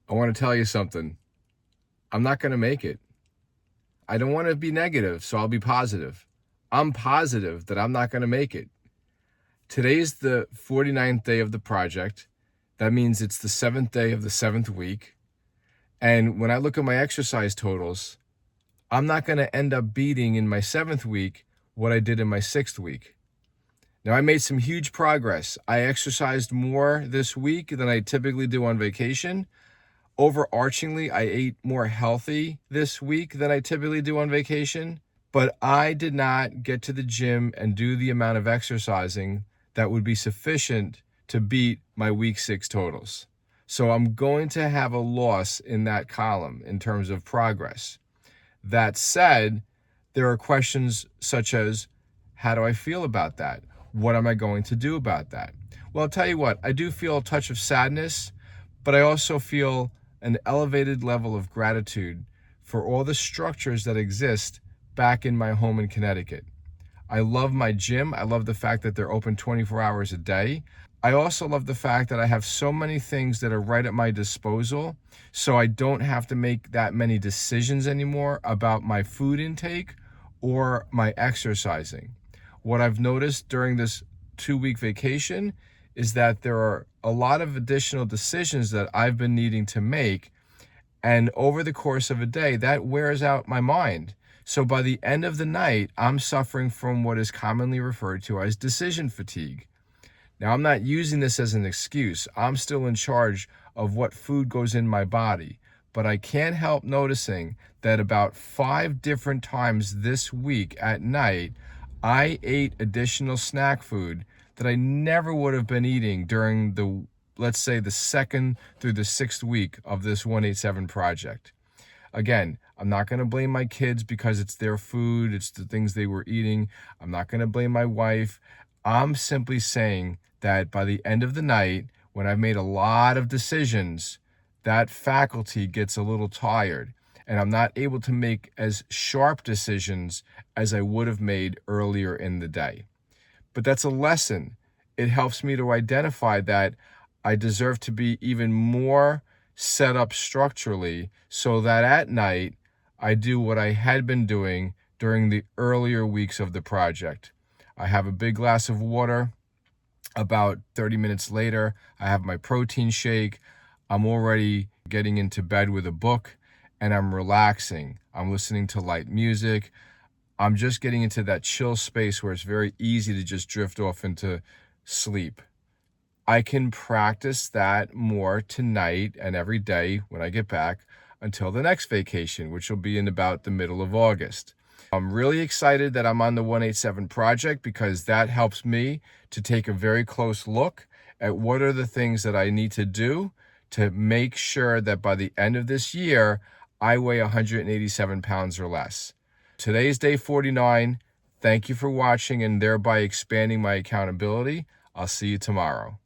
I want to tell you something. I'm not going to make it. I don't want to be negative, so I'll be positive. I'm positive that I'm not going to make it. Today's the 49th day of the project. That means it's the 7th day of the 7th week. And when I look at my exercise totals, I'm not going to end up beating in my 7th week what I did in my 6th week. Now, I made some huge progress. I exercised more this week than I typically do on vacation. Overarchingly, I ate more healthy this week than I typically do on vacation, but I did not get to the gym and do the amount of exercising that would be sufficient to beat my week 6 totals. So I'm going to have a loss in that column in terms of progress. That said, there are questions such as, how do I feel about that? What am I going to do about that? Well, I'll tell you what, I do feel a touch of sadness, but I also feel an elevated level of gratitude for all the structures that exist back in my home in Connecticut. I love my gym. I love the fact that they're open 24 hours a day. I also love the fact that I have so many things that are right at my disposal, so I don't have to make that many decisions anymore about my food intake or my exercising. What I've noticed during this 2-week vacation is that there are a lot of additional decisions that I've been needing to make, and over the course of a day, that wears out my mind. So by the end of the night, I'm suffering from what is commonly referred to as decision fatigue. Now, I'm not using this as an excuse. I'm still in charge of what food goes in my body, but I can't help noticing that about 5 different times this week at night, I ate additional snack food that I never would have been eating during the, let's say, the 2nd through the 6th week of this 187 project. Again, I'm not going to blame my kids because it's their food, it's the things they were eating. I'm not going to blame my wife. I'm simply saying that by the end of the night, when I've made a lot of decisions, that faculty gets a little tired, and I'm not able to make as sharp decisions as I would have made earlier in the day. But that's a lesson. It helps me to identify that I deserve to be even more set up structurally so that at night I do what I had been doing during the earlier weeks of the project. I have a big glass of water. About 30 minutes later, I have my protein shake. I'm already getting into bed with a book, and I'm relaxing. I'm listening to light music. I'm just getting into that chill space where it's very easy to just drift off into sleep. I can practice that more tonight and every day when I get back until the next vacation, which will be in about the middle of August. I'm really excited that I'm on the 187 project because that helps me to take a very close look at what are the things that I need to do to make sure that by the end of this year, I weigh 187 pounds or less. Today's day 49. Thank you for watching and thereby expanding my accountability. I'll see you tomorrow.